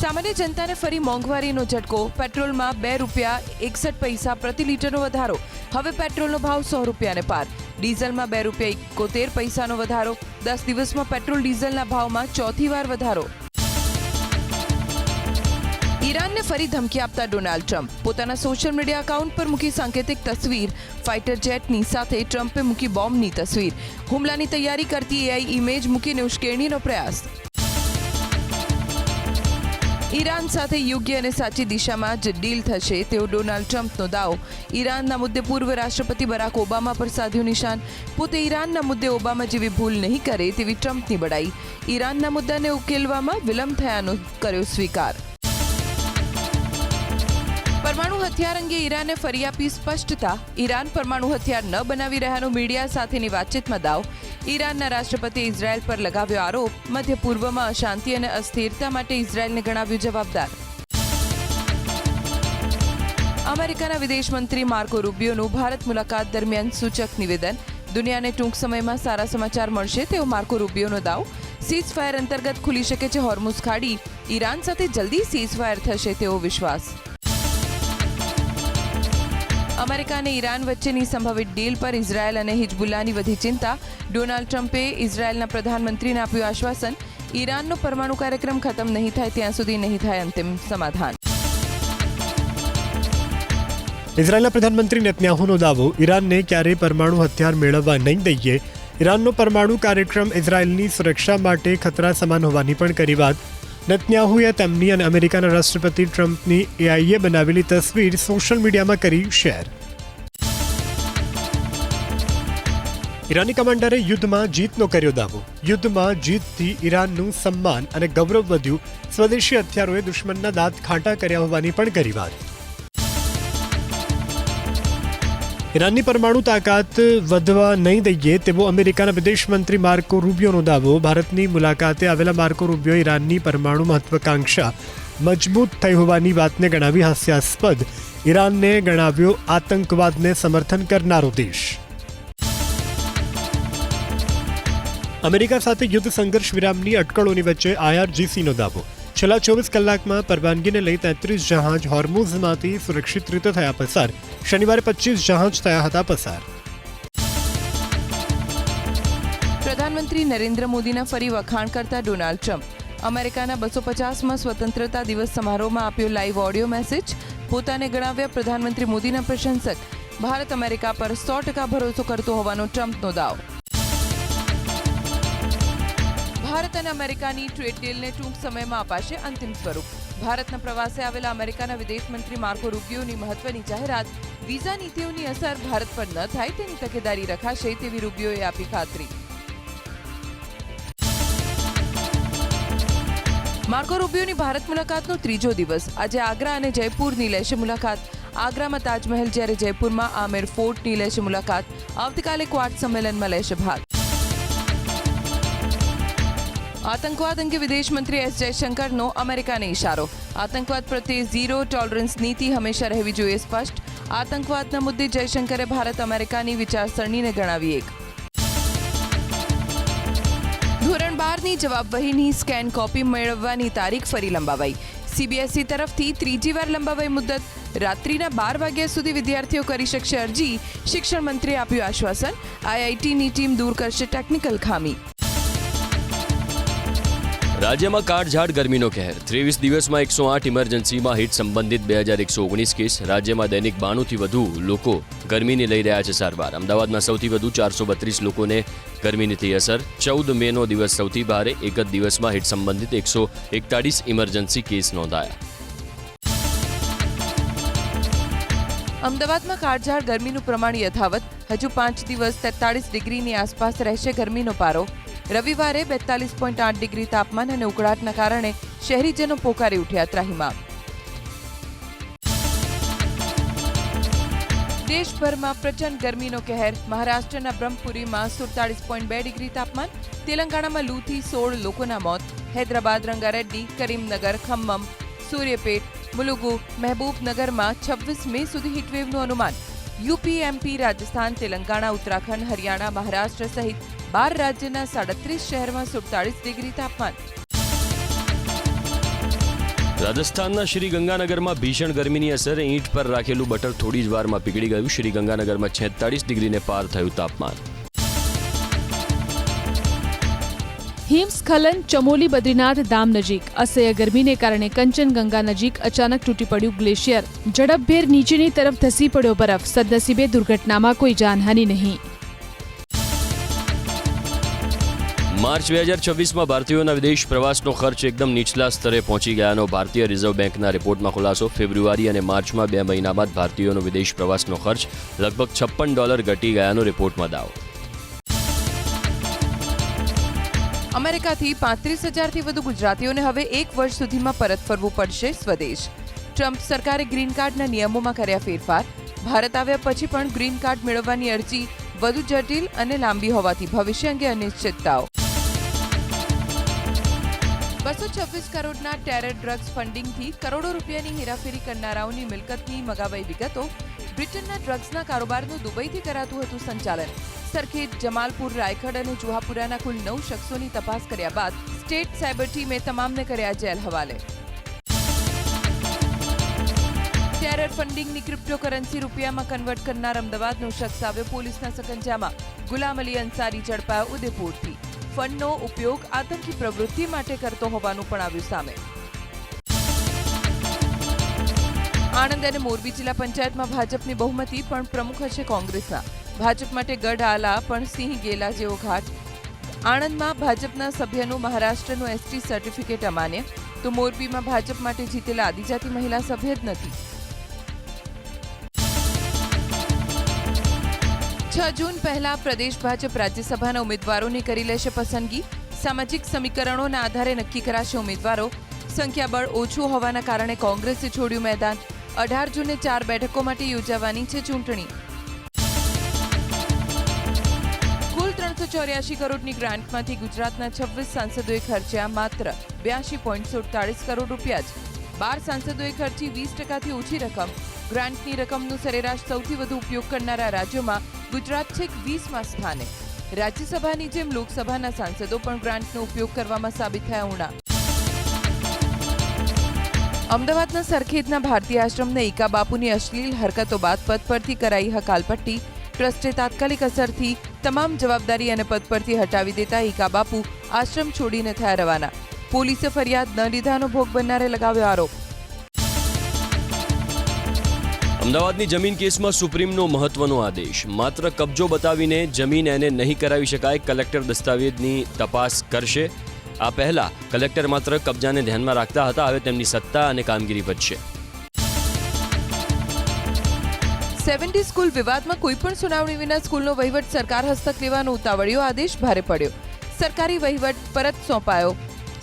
સામાન્ય જનતાને ફરી મોંઘવારીનો ઝટકો. પેટ્રોલમાં ₹2.61 પ્રતિ લીટરનો વધારો. હવે પેટ્રોલનો ભાવ ₹100 પાર. ડીઝલમાં ₹2.71 વધારો. 10 દિવસમાં પેટ્રોલ ડીઝલના ભાવમાં ચોથી વાર વધારો. ઈરાનને ફરી ધમકી આપતા ડોનાલ્ડ ટ્રમ્પ. પોતાના સોશિયલ મીડિયા એકાઉન્ટ પર મૂકી સાંકેતિક તસવીર. ફાઇટર જેટની સાથે ટ્રમ્પે મૂકી બોમ્બની તસવીર. હુમલાની તૈયારી કરતી એઆઈ ઇમેજ મૂકીને ઉશ્કેરણીનો પ્રયાસ. ઈરાન સાથે યોગ્ય અને સાચી દિશામાં જ ડીલ થશે તેવો ડોનાલ્ડ ટ્રમ્પનો દાવો. ઈરાનના મુદ્દે પૂર્વ રાષ્ટ્રપતિ બરાક ઓબામા પર સાધ્યું નિશાન. પોતે ઈરાનના મુદ્દે ઓબામા જેવી ભૂલ નહીં કરે તેવી ટ્રમ્પની બડાઈ. ઈરાનના મુદ્દાને ઉકેલવામાં વિલંબ થયાનો કર્યો સ્વીકાર. પરમાણુ હથિયાર અંગે ઈરાને ફરી આપી સ્પષ્ટતા. ઈરાન પરમાણુ હથિયાર ન બનાવી રહ્યાનો મીડિયા સાથેની વાતચીતમાં દાવ. ઈરાનના રાષ્ટ્રપતિએ ઇઝરાયલ પર લગાવ્યો આરોપ. મધ્ય પૂર્વમાં અશાંતિ અને અસ્થિરતા માટે ઇઝરાયલને ગણાવ્યું જવાબદાર. અમેરિકાના વિદેશ મંત્રી માર્કો રૂબિયોનું ભારત મુલાકાત દરમિયાન સૂચક નિવેદન. દુનિયાને ટૂંક સમયમાં સારા સમાચાર મળશે તેવો માર્કો રૂબિયોનો દાવ. સીઝ ફાયર અંતર્ગત ખુલી શકે છે હોર્મુઝ ખાડી. ઈરાન સાથે જલ્દી સીઝ ફાયર થશે તેવો વિશ્વાસ. અમેરિકા અને ઈરાન વચ્ચેની સંભવિત ડીલ પર ઇઝરાયલ અને હિઝબુલ્લાની વધી ચિંતા. ડોનાલ્ડ ટ્રમ્પે ઇઝરાયલના પ્રધાનમંત્રીને આપ્યું આશ્વાસન. ઈરાનનો પરમાણુ કાર્યક્રમ ખતમ નહીં થાય ત્યાં સુધી નહીં થાય અંતિમ સમાધાન. ઇઝરાયલના પ્રધાનમંત્રી નેતન્યાહુનો દાવો. ઈરાનને ક્યારેય પરમાણુ હથિયાર મેળવવા નહીં દઈએ. ઈરાનનો પરમાણુ કાર્યક્રમ ઇઝરાયલની સુરક્ષા માટે ખતરા સમાન હોવાની પણ કરી વાત. નેતન્યાહુએ તેમની અને અમેરિકાના રાષ્ટ્રપતિ ટ્રમ્પની એઆઈએ બનાવેલી તસવીર સોશિયલ મીડિયામાં કરી શેર. ઈરાની કમાન્ડરે યુદ્ધમાં જીતનો કર્યો દાવો. યુદ્ધમાં જીતથી ઈરાનનું સન્માન અને ગૌરવ વધ્યું. સ્વદેશી હથિયારોએ દુશ્મનના દાંત ખાટા કર્યા હોવાની પણ કરી વાત. ઈરાનની પરમાણુ તાકાત વધવા નહીં દઈએ તેવો અમેરિકાના વિદેશ મંત્રી માર્કો રૂબિયોનો દાવો. ભારતની મુલાકાતે આવેલા માર્કો રૂબિયો ઈરાનની પરમાણુ મહત્વાકાંક્ષા મજબૂત થઈ હોવાની વાતને ગણાવી હાસ્યાસ્પદ. ઈરાનને ગણાવ્યો આતંકવાદને સમર્થન કરનારો દેશ. અમેરિકા સાથે યુદ્ધ સંઘર્ષ વિરામની અટકળોની વચ્ચે IRGCનો દાવો. છેલ્લા 24 કલાકમાં પરવાનગીને લઈ 33 જહાજ હોર્મુઝમાંથી સુરક્ષિત રીતે થયા પસાર. શનિવારે 25 જહાજ થયા હતા પસાર. પ્રધાનમંત્રી નરેન્દ્ર મોદીના ફરી વખાણ કરતા ડોનાલ્ડ ટ્રમ્પ. અમેરિકાના 250માં સ્વતંત્રતા દિવસ સમારોહમાં આપ્યો લાઈવ ઓડિયો મેસેજ. પોતાને ગણાવ્યા પ્રધાનમંત્રી મોદીના પ્રશંસક. ભારત અમેરિકા પર 100% ભરોસો કરતો હોવાનો ટ્રમ્પનો દાવો. ભારત અને અમેરિકાની ટ્રેડ ડીલને ટૂંક સમયમાં અપાશે અંતિમ સ્વરૂપ. ભારતના પ્રવાસે આવેલા અમેરિકાના વિદેશ મંત્રી માર્કો રૂબિયોની મહત્વની જાહેરાત. વિઝા નીતિઓની અસર ભારત પર ન થાય તેની તકેદારી રખાશે તેવી રૂબિયોએ આપી ખાતરી. માર્કો રૂબિયોની ભારત મુલાકાતનો ત્રીજો દિવસ. આજે આગ્રા અને જયપુરની લેશે મુલાકાત. આગ્રામાં તાજમહેલ જ્યારે જયપુરમાં આમેર ફોર્ટની લેશે મુલાકાત. આવતીકાલે ક્વાડ સંમેલનમાં લેશે ભાગ. આતંકવાદ અંગે વિદેશ મંત્રી એસ જયશંકરનો અમેરિકાને ઇશારો. આતંકવાદ પ્રત્યે ઝીરો ટોલરન્સ નીતિ હંમેશા રહેવી જોઈએ સ્પષ્ટ. આતંકવાદના મુદ્દે જયશંકરે ભારત અમેરિકાની વિચારસરણીને ગણાવી એક. ધોરણ 12ની જવાબવહીની સ્કેન કોપી મેળવવાની તારીખ ફરી લંબાવાઈ. CBSE તરફથી ત્રીજી વાર લંબાવાઈ મુદત. રાત્રિના 12 વાગ્યા સુધી વિદ્યાર્થીઓ કરી શકશે અરજી. શિક્ષણ મંત્રીએ આપ્યું આશ્વાસન. IITની ટીમ દૂર કરશે ટેકનિકલ ખામી. રાજ્યમાં કાળઝાળ ગરમીનો કહેર. 23 દિવસમાં 108 ઇમરજન્સીમાં હીટ સંબંધિત 2119 કેસ. રાજ્યમાં દૈનિક 92થી વધુ લોકો ગરમીને લઈ રહ્યા છે સારવાર. અમદાવાદમાં સૌથી વધુ 432 લોકોને ગરમીની થઈ અસર. 14 મેનો દિવસ સૌથી ભારે. એક જ દિવસમાં હીટ સંબંધિત 141 ઇમરજન્સી કેસ નોંધાયા. અમદાવાદમાં કાળઝાળ ગરમીનું પ્રમાણ યથાવત. હજુ 5 દિવસ 43 ડિગ્રીની આસપાસ રહેશે ગરમીનો પારો. રવિવારે 42.8 ડિગ્રી તાપમાન અને ઉકળાટના કારણે શહેરીજનો પોકારી ઉઠ્યા ત્રાહિમામ. દેશભરમાં પ્રચંડ ગરમીનો કહેર. મહારાષ્ટ્રના બ્રહ્મપુરીમાં 47.2 ડિગ્રી તાપમાન. તેલંગાણામાં લૂથી 16 લોકોના મોત. હૈદરાબાદ, રંગારેડ્ડી, કરીમનગર, ખમ્મમ, સૂર્યપેટ, મુલુગુ, મહેબૂબનગરમાં 26 મે સુધી હીટવેવનું અનુમાન. યુપી, એમપી, રાજસ્થાન, તેલંગાણા, ઉત્તરાખંડ, હરિયાણા, મહારાષ્ટ્ર સહિત 12 રાજ્યના 37 શહેરમાં 47 ડિગ્રી તાપમાન. રાજસ્થાનના શ્રી ગંગાનગરમાં ભીષણ ગરમીની અસર, ઈંટ પર રાખેલું બટર થોડી જ વારમાં પીગળી ગયું. શ્રી ગંગાનગરમાં 46 ડિગ્રીને પાર થયું તાપમાન. હિમસ્ખલન ચમોલી બદ્રીનાથ ધામ નજીક. અસહ્ય ગરમીને કારણે કંચનગંગા નજીક અચાનક તૂટી પડ્યું ગ્લેશિયર. ઝડપભેર નીચેની તરફ ધસી પડ્યો બરફ. સદનસીબે દુર્ઘટનામાં કોઈ જાનહાનિ નહીં. માર્ચ 2026માં ભારતીયોના વિદેશ પ્રવાસનો ખર્ચ એકદમ નીચલા સ્તરે પહોંચી ગયાનો ભારતીય રિઝર્વ બેંકના રિપોર્ટમાં ખુલાસો. ફેબ્રુઆરી અને માર્ચમાં 2 મહિના બાદ ભારતીયોનો વિદેશ પ્રવાસનો ખર્ચ લગભગ $56 ઘટી ગયાનો રિપોર્ટમાં દાવો. અમેરિકાથી 35,000થી વધુ ગુજરાતીઓને હવે 1 વર્ષ સુધીમાં પરત ફરવું પડશે સ્વદેશ. ટ્રમ્પ સરકારે ગ્રીન કાર્ડના નિયમોમાં કર્યા ફેરફાર. ભારત આવ્યા પછી પણ ગ્રીન કાર્ડ મેળવવાની અરજી વધુ જટિલ અને લાંબી હોવાથી ભવિષ્ય અંગે અનિશ્ચિતતાઓ. 226 કરોડના ટેરર ડ્રગ્સ ફંડિંગથી કરોડો રૂપિયાની હેરાફેરી કરનારાઓની મિલકતની મગાવાઈ વિગતો. બ્રિટનના ડ્રગ્સના કારોબારનું દુબઈથી કરાતું હતું સંચાલન. સરખેજ, જમાલપુર, રાયગઢ અને જુહાપુરાના કુલ 9 શખ્સોની તપાસ કર્યા બાદ સ્ટેટ સાયબર ટીમે તમામને કર્યા જેલ હવાલે. ટેરર ફંડિંગની ક્રિપ્ટોકરન્સી રૂપિયામાં કન્વર્ટ કરનાર અમદાવાદનો શખ્સ આવ્યો પોલીસના સકંજામાં. ગુલામ અલી અંસારી ઝડપાયો ઉદયપુરથી. ફંડનો ઉપયોગ આતંકી પ્રવૃત્તિ માટે કરતો હોવાનું પણ આવ્યું સામે. આણંદ અને મોરબી જિલ્લા પંચાયતમાં ભાજપની બહુમતી, પણ પ્રમુખ હશે કોંગ્રેસના. ભાજપ માટે ગઢ આલા પણ સિંહ ગેલા જેવો ઘાટ. આણંદમાં ભાજપના સભ્યનું મહારાષ્ટ્રનું એસટી સર્ટિફિકેટ અમાન્ય, તો મોરબીમાં ભાજપ માટે જીતેલા આદિજાતિ મહિલા સભ્ય જ નથી. 6 જૂન પહેલા પ્રદેશ ભાજપ રાજ્યસભાના ઉમેદવારોની કરી લેશે પસંદગી. સામાજિક સમીકરણોના આધારે નક્કી કરાશે ઉમેદવારો. સંખ્યાબળ ઓછું હોવાના કારણે કોંગ્રેસે છોડ્યું મેદાન. 18 જૂને 4 બેઠકો માટે યોજાવાની છે ચૂંટણી. કુલ 384 કરોડની ગ્રાન્ટમાંથી ગુજરાતના 26 સાંસદોએ ખર્ચ્યા માત્ર 82.47 કરોડ રૂપિયા જ. 12 સાંસદોએ ખર્ચી 20%થી ઓછી રકમ. ગ્રાન્ટની રકમનું સરેરાશ સૌથી વધુ ઉપયોગ કરનારા રાજ્યોમાં ગુજરાત છેક 20મા સ્થાને. રાજ્યસભાની જેમ લોકસભાના સાંસદો પણ ગ્રાન્ટનો ઉપયોગ કરવામાં સાબિત થયા ઉણા. અમદાવાદના સરખેજના ભારતીય આશ્રમને ઈકા બાપુની અશ્લીલ હરકતો બાદ પદ પરથી કરાઈ હકાલપટ્ટી. ટ્રસ્ટે તાત્કાલિક અસરથી તમામ જવાબદારી અને પદ પરથી હટાવી દેતા ઈકા બાપુ આશ્રમ છોડીને થયા રવાના. પોલીસે ફરિયાદ ન લીધાનો ભોગ બનનારે લગાવ્યો આરોપ. અમદાવાદની જમીન કેસમાં સુપ્રીમનો મહત્વનો આદેશ. માત્ર કબજો બતાવીને જમીન એને નહીં કરાવી શકાય. કલેક્ટર દસ્તાવેજની તપાસ કરશે. આ પહેલા કલેક્ટર માત્ર કબજાને ધ્યાનમાં રાખતા હતા. હવે તેમની સત્તા અને કામગીરી વધશે. 70 સ્કૂલ વિવાદમાં કોઈપણ સુનાવણી વિના સ્કૂલનો વહીવટ સરકાર હસ્તક લેવાનો ઉતાવળિયો આદેશ ભારે પડ્યો. સરકારી વહીવટ પરત સોંપાયો.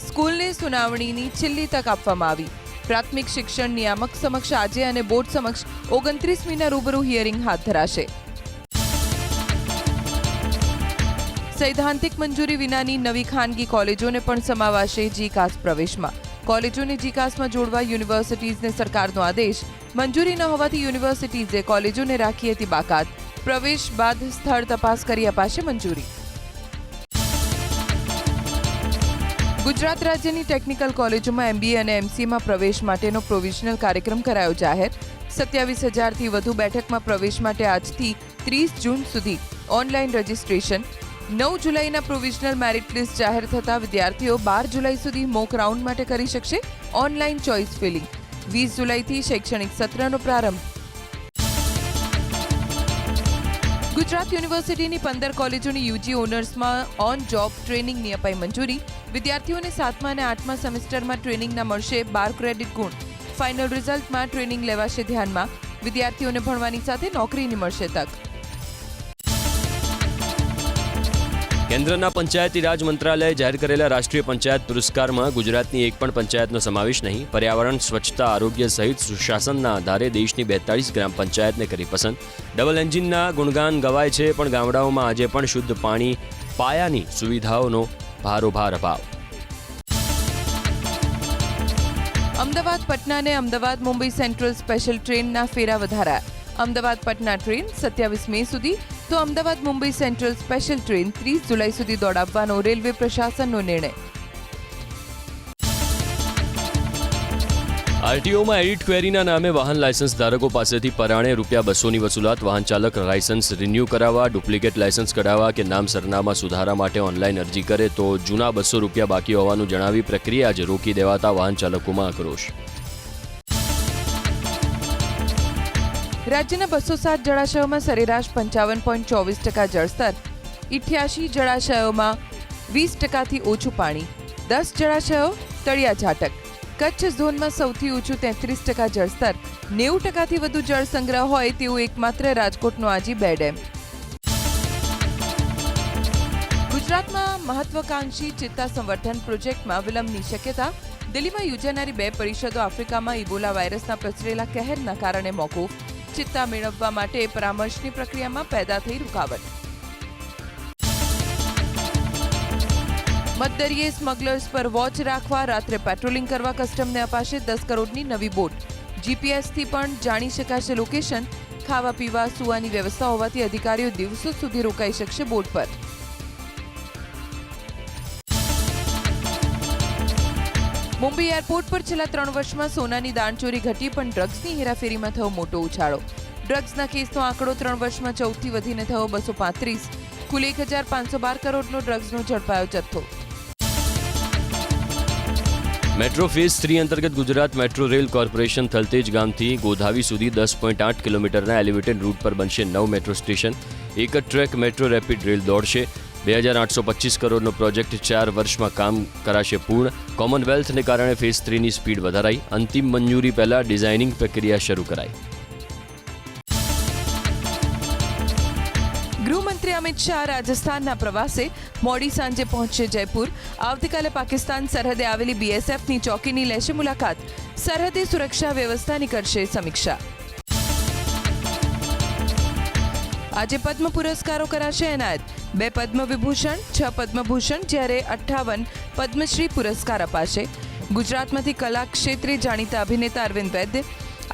સ્કૂલને સુનાવણીની છેલ્લી તક આપવામાં આવી. પ્રાથમિક શિક્ષણ નિયામક સમક્ષ આજે અને બોર્ડ સમક્ષ 29મીના રૂબરૂ હિયરિંગ હાથ ધરાશે. સૈદ્ધાંતિક મંજૂરી વિનાની નવી ખાનગી કોલેજોને પણ સમાવાશે જીકાસ પ્રવેશમાં. કોલેજોને જીકાસમાં જોડવા યુનિવર્સિટીઝને સરકારનો આદેશ. મંજૂરી ન હોવાથી યુનિવર્સિટીઝે કોલેજોને રાખી હતી બાકાત. પ્રવેશ બાદ સ્થળ તપાસ કરી અપાશે મંજૂરી. ગુજરાત રાજ્યની ટેકનિકલ કોલેજોમાં MBA અને MCAમાં પ્રવેશ માટેનો પ્રોવિઝનલ કાર્યક્રમ કરાયો જાહેર. 27,000થી વધુ બેઠકમાં પ્રવેશ માટે આજથી 30 જૂન સુધી ઓનલાઈન રજીસ્ટ્રેશન. 9 જુલાઈના પ્રોવિઝનલ મેરિટ લિસ્ટ જાહેર થતા વિદ્યાર્થીઓ 12 જુલાઈ સુધી મોક રાઉન્ડ માટે કરી શકશે ઓનલાઈન ચોઇસ ફિલિંગ. 20 જુલાઈથી શૈક્ષણિક સત્રનો પ્રારંભ. ગુજરાત યુનિવર્સિટીની 15 કોલેજોની UG ઓનર્સમાં ઓન જોબ ટ્રેનિંગની અપાઈ મંજૂરી. વિદ્યાર્થીઓને 7મા અને 8મા સેમેસ્ટરમાં ટ્રેનિંગના મળશે 12 ક્રેડિટ ગુણ. ફાઇનલ રિઝલ્ટમાં ટ્રેનિંગ લેવાશે ધ્યાનમાં. વિદ્યાર્થીઓને ભણવાની સાથે નોકરીની મળશે તક. કેન્દ્રના પંચાયતી રાજ મંત્રાલયે જાહેર કરેલા રાષ્ટ્રીય પંચાયત પુરસ્કારમાં ગુજરાતની એક પણ પંચાયતનો સમાવેશ નહીં. પર્યાવરણ, સ્વચ્છતા, આરોગ્ય સહિત સુશાસનના આધારે દેશની 42 ગ્રામ પંચાયતને કરી પસંદ. ડબલ એન્જિનના ગુણગાન ગવાય છે, પણ ગામડાઓમાં આજે પણ શુદ્ધ પાણી, પાયાની સુવિધાઓનો ભારોભાર અભાવ. અમદાવાદ પટના અને અમદાવાદ મુંબઈ સેન્ટ્રલ સ્પેશિયલ ટ્રેનના ફેરા વધારાયા. અમદાવાદ પટના ટ્રેન 27 મે સુધી, તો Ahmedabad Mumbai central special train 30 જુલાઈ સુધી દોડાવવાનો રેલવે પ્રશાસનનો નિર્ણય. આરટીઓમાં એડિટ ક્વેરીના નામે વાહન લાયસન્સ ધારકો પાસેથી પરાણે ₹200ની વસૂલાત. વાહન ચાલક લાયસન્સ રિન્યૂ કરાવવા, ડુપ્લિકેટ લાયસન્સ કઢાવવા કે નામ સરનામા સુધારા માટે ઓનલાઈન અરજી કરે તો જૂના ₹200 બાકી હોવાનું જણાવી પ્રક્રિયા જ રોકી દેવાતા વાહન ચાલકોમાં આક્રોશ. રાજ્યના 207 જળાશયોમાં સરેરાશ 55.24% જળસ્તર. 88 જળાશયોમાં 20%થી ઓછું પાણી. 10 જળાશયો તળિયા ઝાટક. કચ્છ ઝોનમાં સૌથી ઊંચું 33% જળસ્તર. 90%થી વધુ જળ સંગ્રહ હોય તેવું એકમાત્ર રાજકોટનો આજી 2 ડેમ. ગુજરાતમાં મહત્વાકાંક્ષી ચિત્તા સંવર્ધન પ્રોજેક્ટમાં વિલંબની શક્યતા. દિલ્હીમાં યોજાનારી 2 પરિષદો આફ્રિકામાં ઇબોલા વાયરસના પ્રસરેલા કહેરના કારણે મોકૂફ. ચિત્તા મેળવવા માટે પરામર્શની પ્રક્રિયામાં પેદા થઈ રૂકાવટ. મધદરિયે સ્મગલર્સ પર વોચ રાખવા, રાત્રે પેટ્રોલિંગ કરવા કસ્ટમને અપાશે 10 કરોડની નવી બોટ. જીપીએસથી પણ જાણી શકાશે લોકેશન. ખાવા પીવા સુવાની વ્યવસ્થા હોવાથી અધિકારીઓ દિવસો સુધી રોકાઈ શકશે બોટ પર. મુંબઈ એરપોર્ટ પર છેલ્લા 3 વર્ષમાં સોનાની દાણચોરી ઘટી, પણ ડ્રગ્સની હેરાફેરીમાં થયો મોટો ઉછાળો. ડ્રગ્સના કેસનો આંકડો 3 વર્ષમાં 14થી વધીને થયો 235. કુલ 1512 કરોડનો ડ્રગ્સનો ઝડપાયો જથ્થો. મેટ્રો ફેઝ 3 અંતર્ગત Gujarat metro rail corporation Thaltej ગામથી ગોધાવી સુધી 10.8 કિલોમીટરના એલિવેટેડ રૂટ પર બનશે 9 મેટ્રો સ્ટેશન. એક જ ટ્રેક મેટ્રો રેપિડ રેલ દોડશે. 2825 કરોડનો પ્રોજેક્ટ 4 વર્ષમાં કામ કરાશે પૂર્ણ. કોમનવેલ્થને કારણે ફેઝ 3ની સ્પીડ વધારાઈ. અંતિમ મંજૂરી પહેલા ડિઝાઇનિંગ પ્રક્રિયા શરૂ કરાઈ. ગૃહમંત્રી અમિત શાહ રાજસ્થાનના પ્રવાસે. મોડી સાંજે પહોંચશે જયપુર. આવતીકાલે પાકિસ્તાન સરહદે આવેલી બીએસએફની ચોકીની લેશે મુલાકાત. સરહદે સુરક્ષા વ્યવસ્થાની કરશે સમીક્ષા. આજે પદ્મ પુરસ્કારો કરાશે એનાયત. 2 પદ્મ વિભૂષણ, 6 પદ્મભૂષણ જ્યારે 58 પદ્મશ્રી પુરસ્કાર અપાશે. ગુજરાતમાંથી કલા ક્ષેત્રે જાણીતા અભિનેતા અરવિંદ વૈદ્ય,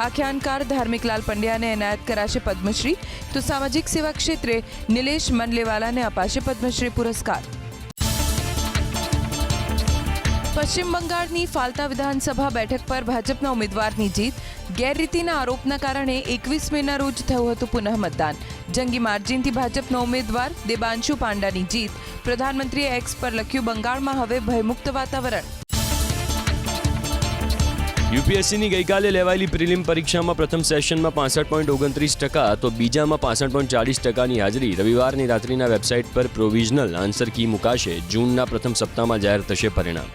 આખ્યાનકાર ધાર્મિકલાલ પંડ્યાને એનાયત કરાશે પદ્મશ્રી, તો સામાજિક સેવા ક્ષેત્રે નિલેશ મનલેવાલાને અપાશે પદ્મશ્રી પુરસ્કાર. પશ્ચિમ બંગાળની ફાલતા વિધાનસભા બેઠક પર ભાજપના ઉમેદવારની જીત. ગેરરીતિના આરોપના કારણે 21 મેના રોજ થયું હતું પુનઃ મતદાન. જંગી માર્જિનથી ભાજપના ઉમેદવાર દેબાંશુ પાંડાની જીત. પ્રધાનમંત્રીએ એક્સ પર લખ્યું, બંગાળમાં હવે ભયમુક્ત વાતાવરણ. યુપીએસસીની ગઈકાલે લેવાયેલી પ્રિલિમ પરીક્ષામાં પ્રથમ સેશનમાં 65.29% તો બીજામાં 65.40%ની હાજરી. રવિવારની રાત્રિના વેબસાઇટ પર પ્રોવિઝનલ આન્સર કી મુકાશે. જૂનના પ્રથમ સપ્તાહમાં જાહેર થશે પરિણામ.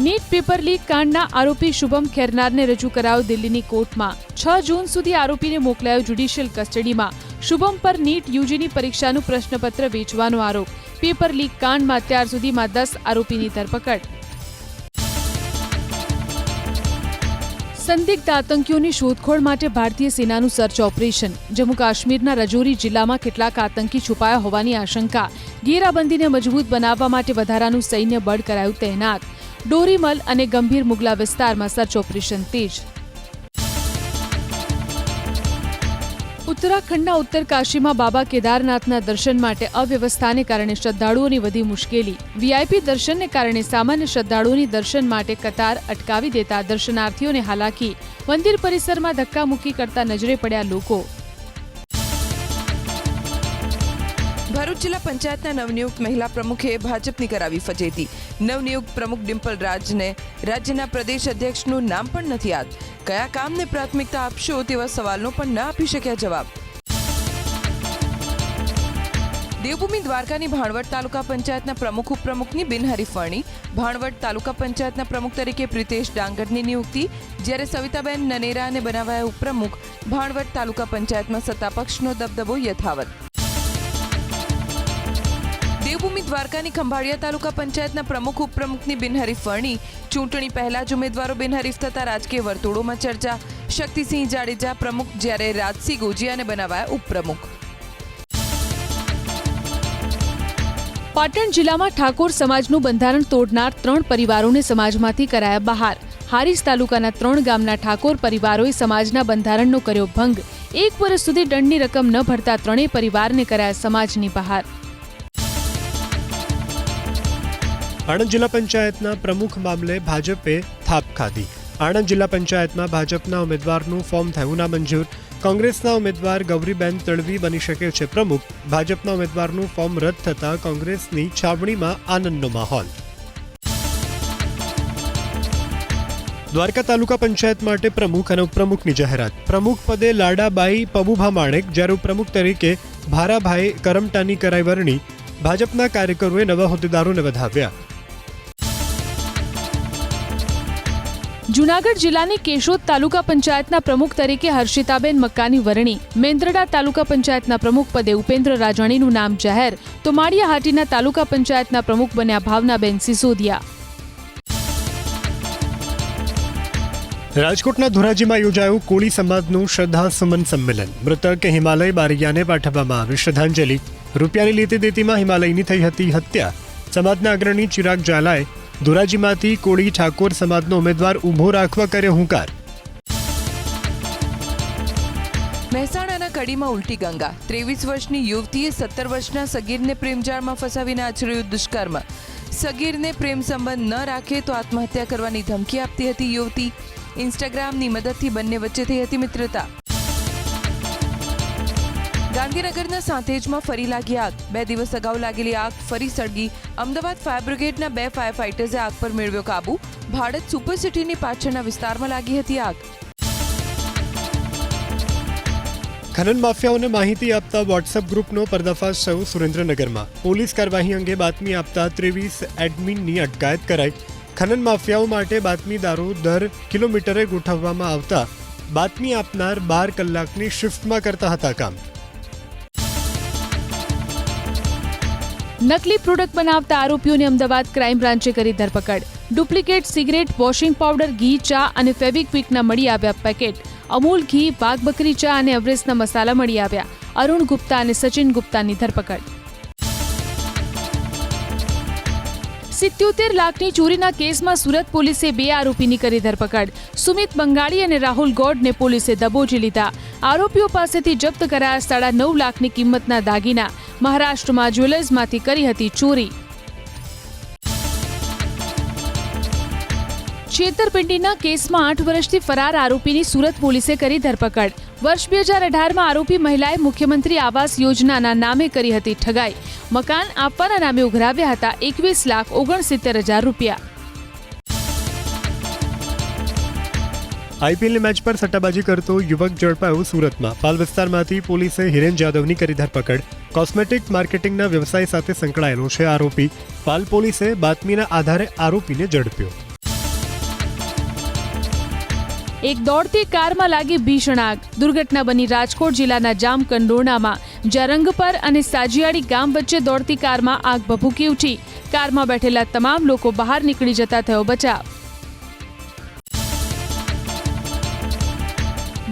નીટ પેપર લીક કાંડના આરોપી શુભમ ખેરનારને રજૂ કરાયો દિલ્હીની કોર્ટમાં. 6 જૂન સુધી આરોપીને મોકલાયો જ્યુડિશિયલ કસ્ટડીમાં. શુભમ પર નીટ યુજીની પરીક્ષાનું પ્રશ્નપત્ર વેચવાનો આરોપ. પેપર લીક કાંડમાં અત્યાર સુધીમાં 10 આરોપીની ધરપકડ. સંદિગ્ધ આતંકીઓની શોધખોળ માટે ભારતીય સેનાનું સર્ચ ઓપરેશન. જમ્મુ કાશ્મીરના રજૌરી જિલ્લામાં કેટલાક આતંકી છુપાયા હોવાની આશંકા. ઘેરાબંધીને મજબૂત બનાવવા માટે વધારાનું સૈન્ય બળ કરાયું તૈનાત. ડોરીમલ અને ગંભીર મુગલા વિસ્તારમાં સર્ચ ઓપરેશન તેજ. ઉત્તરાખંડના ઉત્તર કાશીમાં બાબા કેદારનાથના દર્શન માટે અવ્યવસ્થાને કારણે શ્રદ્ધાળુઓની વધી મુશ્કેલી. વીઆઈપી દર્શનને કારણે સામાન્ય શ્રદ્ધાળુઓની દર્શન માટે કતાર અટકાવી દેતા દર્શનાર્થીઓને હાલાકી. મંદિર પરિસરમાં ધક્કામુક્કી કરતા નજરે પડ્યા લોકો. ભરૂચ જિલ્લા પંચાયતના નવનિયુક્ત મહિલા પ્રમુખે ભાજપની કરાવી ફજેતી. નવનિયુક્ત પ્રમુખ ડિમ્પલ રાજને રાજ્યના પ્રદેશ અધ્યક્ષનું નામ પણ નથી યાદ. કયા કામને પ્રાથમિકતા આપશો તેવા સવાલનો પણ ન આપી શક્યા જવાબ. દેવભૂમિ દ્વારકાની ભાણવડ તાલુકા પંચાયતના પ્રમુખ ઉપપ્રમુખની બિનહરીફરણી. ભાણવડ તાલુકા પંચાયતના પ્રમુખ તરીકે પ્રિતેશ ડાંગરની નિયુક્તિ, જ્યારે સવિતાબેન નનેરાને બનાવાયા ઉપપ્રમુખ. ભાણવડ તાલુકા પંચાયતમાં સત્તાપક્ષનો દબદબો યથાવત. દેવભૂમિ દ્વારકાની ખંભાળિયા તાલુકા પંચાયતના પ્રમુખ ઉપપ્રમુખની બિનહરીફરણી. ચૂંટણી પહેલા જ ઉમેદવારો બિનહરીફ થતા રાજકીય વર્તુળોમાં ચર્ચા. શક્તિસિંહ જાડેજા પ્રમુખ, જ્યારે રાજસિંહ ગોજિયાને બનાવાયા ઉપપ્રમુખ. પાટણ જિલ્લામાં ઠાકોર સમાજનું બંધારણ તોડનાર 3 પરિવારોને સમાજમાંથી કરાયા બહાર. હારીજ તાલુકાના 3 ગામના ઠાકોર પરિવારોએ સમાજના બંધારણનો કર્યો ભંગ. 1 વર્ષ સુધી દંડની રકમ ન ભરતા 3 પરિવારને કરાયા સમાજની બહાર. આણંદ જિલ્લા પંચાયતના પ્રમુખ મામલે ભાજપે થાપ ખાધી. આણંદ જિલ્લા પંચાયતમાં ભાજપના ઉમેદવારનું ફોર્મ થયું નામંજૂર. કોંગ્રેસના ઉમેદવાર ગૌરીબેન તડવી બની શકે છે પ્રમુખ. ભાજપના ઉમેદવારનું ફોર્મ રદ થતાં કોંગ્રેસની છાવણીમાં આનંદનો માહોલ. દ્વારકા તાલુકા પંચાયત માટે પ્રમુખ અને ઉપપ્રમુખની જાહેરાત. પ્રમુખ પદે લાડાબાઈ પબુભા માણેક, જ્યારે ઉપપ્રમુખ તરીકે ભારાભાઈ કરમટાની કરાઈ વરણી. ભાજપના કાર્યકરોએ નવા હોદ્દેદારોને વધાવ્યા. જૂનાગઢ જિલ્લાની કેશોદ તાલુકા પંચાયતના પ્રમુખ તરીકે હર્ષિતાબેન મક્કાની વરણી. મેંદરડા તાલુકા પંચાયતના પ્રમુખ પદે ઉપેન્દ્ર રાજાણીનું નામ જાહેર. તો માળિયાહાટીના તાલુકા પંચાયતના પ્રમુખ બન્યા ભાવનાબેન સિસોદિયા. રાજકોટના ધોરાજીમાં યોજાયું કોળી સમાજનું શ્રદ્ધા સુમન સંમેલન. મૃતક હિમાલય બારૈયાને પાઠવવામાં આવી શ્રદ્ધાંજલિ. રૂપિયાની લેતી દેતીમાં હિમાલયની થઈ હતી હત્યા. સમાજના અગ્રણી ચિરાગ ઝાલાએ ધોરાજીમાંથી કોળી ઠાકોર સમાજનો ઉમેદવાર ઊભો રાખવા કર્યો હુંકાર. મહેસાણાના કડીમાં ઉલટી ગંગા. 23 વર્ષની યુવતીએ 17 વર્ષના સગીરને પ્રેમજાળમાં ફસાવીને આચર્યું દુષ્કર્મ. સગીરને પ્રેમ સંબંધ ન રાખે તો આત્મહત્યા કરવાની ધમકી આપતી હતી યુવતી. ઇન્સ્ટાગ્રામની મદદથી બંને વચ્ચે થઈ હતી મિત્રતા. ગાંધીનગરના સાંતેજમાં ફરી લાગી આગ. 2 દિવસ અગાઉ લાગેલી આગ ફરી સળગી. અમદાવાદ ફાયર બ્રિગેડના 2 ફાયર ફાઇટર્સે આગ પર મેળવ્યો કાબુ. ભાડજ સુપરસિટીની પાછળના વિસ્તારમાં લાગી હતી આગ. ખનન માફિયાઓને માહિતી આપતા વોટ્સએપ ગ્રુપનો પર્દાફાશ થયો સુરેન્દ્રનગરમાં. પોલીસ કાર્યવાહી અંગે બાતમી આપતા 23 એડમિનની અટકાયત કરાઈ. ખનન માફિયાઓ માટે બાતમીદારો દર કિલોમીટરે ગોઠવવામાં આવતા બાતમી આપનાર 12 કલાકની શિફ્ટમાં કરતા હતા કામ. નકલી પ્રોડક્ટ બનાવતા આરોપીઓને અમદાવાદ ક્રાઇમ બ્રાન્ચે કરી ધરપકડ. ડુપ્લિકેટ સિગરેટ, વોશિંગ પાવડર, ઘી, ચા અને ફેવિક્વિકના મળી આવ્યા પેકેટ. અમૂલ ઘી, વાઘ બકરી ચા અને એવરેસ્ટના મસાલા મળી આવ્યા. અરુણ ગુપ્તા અને સચિન ગુપ્તાની ધરપકડ. 77 લાખની ચોરીના કેસમાં સુરત પોલીસે 2 આરોપીની કરી ધરપકડ. સુમિત બંગાળી અને રાહુલ ગોડને પોલીસે દબોચી લીધા. આરોપીઓ પાસેથી જપ્ત કરાયા 9.5 લાખની કિંમતના દાગીના. મહારાષ્ટ્રમાં જ્વેલર્સમાંથી કરી હતી ચોરી. છેતરપિંડીના કેસમાં 8 વર્ષથી ફરાર આરોપીની સુરત પોલીસે કરી ધરપકડ. વર્ષ 2018માં આરોપી મહિલાએ મુખ્યમંત્રી આવાસ યોજનાના નામે કરી હતી ઠગાઈ. મકાન આપવાના નામે ઉઘરાવ્યા હતા 21,69,000 રૂપિયા. આઈપીએલની મેચ પર સટ્ટાબાજી કરતો યુવક ઝડપાયો સુરતમાં. પાલ વિસ્તારમાંથી પોલીસે હિરેન જાદવની કરી ધરપકડ. કોસ્મેટિક માર્કેટિંગના વ્યવસાય સાથે સંકળાયેલો છે આરોપી. પાલ પોલીસે બાતમીના આધારે આરોપીને ઝડપ્યો. એક દોડતી કારમાં લાગી ભીષણ આગ. દુર્ઘટના બની રાજકોટ જિલ્લાના જામકંડોરણામાં, જ્યાં રંગપર અને સાજિયાળી ગામ વચ્ચે દોડતી કારમાં આગ ભભૂકી ઉઠી. કારમાં બેઠેલા તમામ લોકો બહાર નીકળી જતા થયો બચાવ.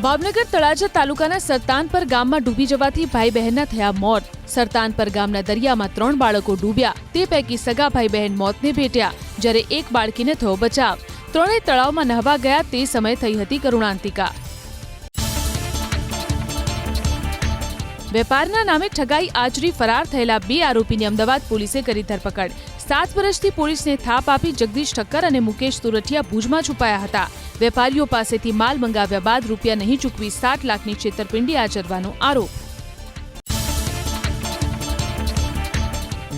ભાવનગર તળાજા તાલુકાના સરતાનપર ગામમાં ડૂબી જવાથી ભાઈ બહેનના થયા મોત. સરતાનપર ગામના દરિયામાં 3 બાળકો ડૂબ્યા. તે પૈકી સગા ભાઈ બહેન મોતને ભેટ્યા, જ્યારે એક બાળકીને થયો બચાવ. 3 તળાવમાં નહાવા ગયા તે સમયે થઈ હતી કરુણાંતિકા. વેપારના નામે ઠગાઈ આચરી ફરાર થયેલા 2 આરોપીની અમદાવાદ પોલીસે કરી ધરપકડ. 7 વર્ષથી પોલીસને થાપ આપી જગદીશ ઠક્કર અને મુકેશ સુરઠિયા ભુજમાં છુપાયા હતા. વેપારીઓ પાસેથી માલ મંગાવ્યા બાદ રૂપિયા નહીં ચૂકવી 7 લાખની છેતરપિંડી આચરવાનો આરોપ.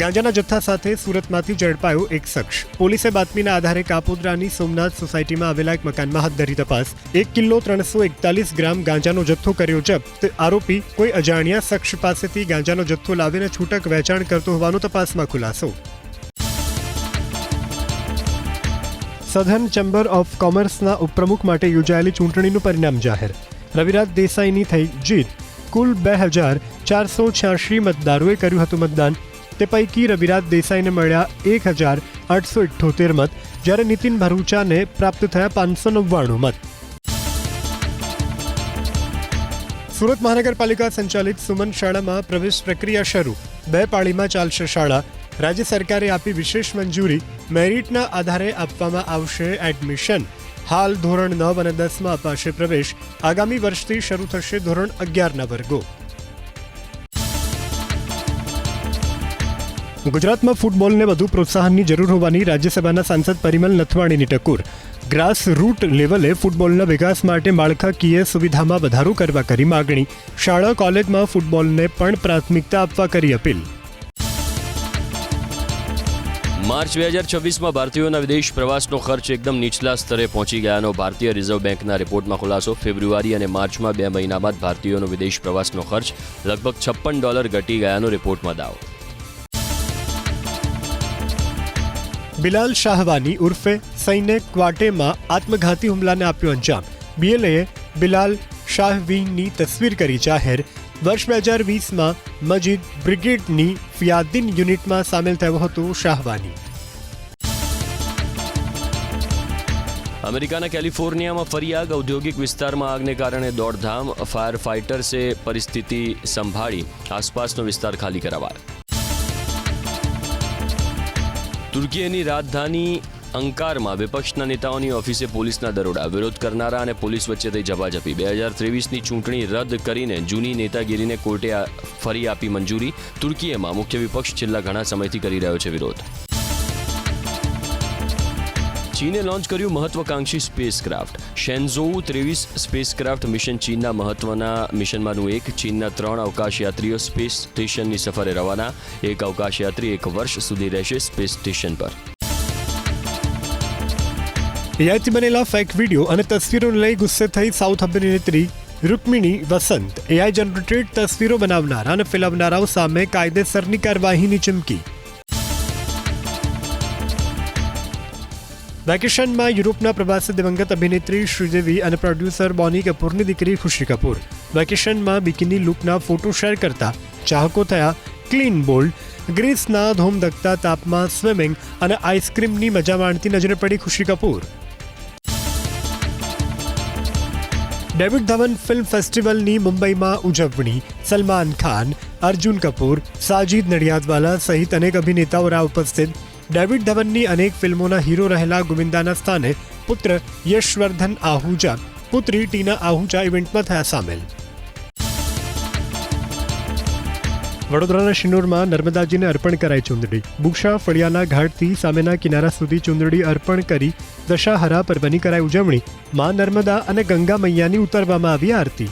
ગાંજાના જથ્થા સાથે સુરતમાંથી ઝડપાયો એક શખ્સ. પોલીસે બાતમીના આધારે કાપોદ્રાની સોમનાથ સોસાયટીમાં આવેલા એક મકાનમાં હાથ ધરી તપાસ. 1 કિલો 341 ગ્રામ ગાંજાનો જથ્થો કર્યો જપ્ત. આરોપી કોઈ અજાણ્યા શખ્સ પાસેથી ગાંજાનો જથ્થો લાવીને છૂટક વેચાણ કરતો હોવાનો તપાસમાં ખુલાસો. સધર્ન ચેમ્બર ઓફ કોમર્સના ઉપપ્રમુખ માટે યોજાયેલી ચૂંટણીનું પરિણામ જાહેર. રવિરાજ દેસાઈની થઈ જીત. કુલ 2,486 મતદારોએ કર્યું હતું મતદાન. તે પૈકી રવિરાજ દેસાઈને મળ્યા 1,878 મત, જ્યારે નીતિન ભરૂચાને પ્રાપ્ત થયા 599 મત. સુરત મહાનગરપાલિકા સંચાલિત સુમન શાળામાં પ્રવેશ પ્રક્રિયા શરૂ. 2 પાળીમાં ચાલશે શાળા. રાજ્ય સરકારે આપી વિશેષ મંજૂરી. મેરિટના આધારે આપવામાં આવશે એડમિશન. હાલ ધોરણ 9 અને 10માં અપાશે પ્રવેશ. આગામી વર્ષથી શરૂ થશે ધોરણ 11ના વર્ગો. ગુજરાતમાં ફૂટબોલને વધુ પ્રોત્સાહનની જરૂર હોવાની રાજ્યસભાના સાંસદ પરિમલ નથવાણીની ટકોર. ગ્રાસ રૂટ લેવલે ફૂટબોલના વિકાસ માટે માળખાકીય સુવિધામાં વધારો કરવા કરી માગણી. શાળા કોલેજમાં ફૂટબોલને પણ પ્રાથમિકતા આપવા કરી અપીલ. માર્ચ 2026માં ભારતીયોના વિદેશ પ્રવાસનો ખર્ચ એકદમ નીચલા સ્તરે પહોંચી ગયાનો ભારતીય રિઝર્વ બેંકના રિપોર્ટમાં ખુલાસો. ફેબ્રુઆરી અને માર્ચમાં 2 મહિના બાદ ભારતીયોનો વિદેશ પ્રવાસનો ખર્ચ લગભગ $56 ઘટી ગયાનો રિપોર્ટમાં દાવો. બિલાલ શાહવાની ઉર્ફે સૈને ક્વાટેમાં આત્મઘાતી હુમલાને આપ્યો અંજામ. બીએલએએ બિલાલ શાહવીની તસવીર કરી જાહેર. વર્ષ 2020માં મજીદ બ્રિગેડની ફિયાદીન યુનિટમાં સામેલ થયો હતો શાહવાની. અમેરિકાના કેલિફોર્નિયામાં ફરી આગ. ઔદ્યોગિક વિસ્તારમાં આગને કારણે દોડધામ. ફાયર ફાઇટર્સે પરિસ્થિતિ સંભાળી આસપાસનો વિસ્તાર ખાલી કરાવાયો. તુર્કીની રાજધાની અંકારમાં વિપક્ષના નેતાઓની ઓફિસે પોલીસના દરોડા. વિરોધ કરનારા અને પોલીસ વચ્ચે થઈ ઝપાઝપી. 2023ની ચૂંટણી રદ કરીને જૂની નેતાગીરીને કોર્ટે ફરી આપી મંજૂરી. તુર્કીમાં મુખ્ય વિપક્ષ છેલ્લા ઘણા સમયથી કરી રહ્યો છે વિરોધ. ચીને લોન્ચ કર્યું મહત્વાકાંક્ષી સ્પેસક્રાફ્ટ. શેન્ઝોઉ 23 સ્પેસક્રાફ્ટ મિશન ચીનના મહત્વના મિશનમાંનું એક. ચીનના 3 અવકાશયાત્રીઓ સ્પેસ સ્ટેશનની સફરે રવાના. એક અવકાશયાત્રી 1 વર્ષ સુધી રહેશે સ્પેસ સ્ટેશન પર. એઆઈથી બનેલા ફેક વિડીયો અને તસવીરોને લઈ ગુસ્સે થઈ સાઉથ અભિનેત્રી રૂકમિણી વસંત. એઆઈ જનરેટેડ તસવીરો બનાવનારા અને ફેલાવનારાઓ સામે કાયદેસરની કાર્યવાહીની ચીમકી. વેકેશનમાં યુરોપના પ્રવાસે દિવંગત અભિનેત્રી શ્રીદેવી અને પ્રોડ્યુસર બોની કપૂરની દીકરી ખુશી કપૂર. વેકેશનમાં બિકિની લુકના ફોટો શેર કરતા ચાહકો થયા ક્લીન બોલ્ડ. ગ્રીસના ધોમધકતા તાપમાં સ્વિમિંગ અને આઈસ્ક્રીમની મજા માણતી નજરે પડી ખુશી કપૂર. ડેવિડ ધવન ફિલ્મ ફેસ્ટિવલની મુંબઈમાં ઉજવણી. સલમાન ખાન, અર્જુન કપૂર, સાજિદ નડિયાદવાલા સહિત અનેક અભિનેતાઓ રહ્યા ઉપસ્થિત. ડેવિડ ધવનની અનેક ફિલ્મોના હીરો રહેલા ગોવિંદાના સ્થાને પુત્ર યશવર્ધન આહુજા, પુત્રી ટીના આહુજા ઇવેન્ટમાં થયા સામેલ. વડોદરાના શિનોરમાં નર્મદાજીને અર્પણ કરાઈ ચૂંદડી. બુક્ષા ફળિયાના ઘાટથી સામેના કિનારા સુધી ચૂંદડી અર્પણ કરી દશાહરા પર્વની કરાઈ ઉજવણી. મા નર્મદા અને ગંગા મૈયાની ઉતારવામાં આવી આરતી.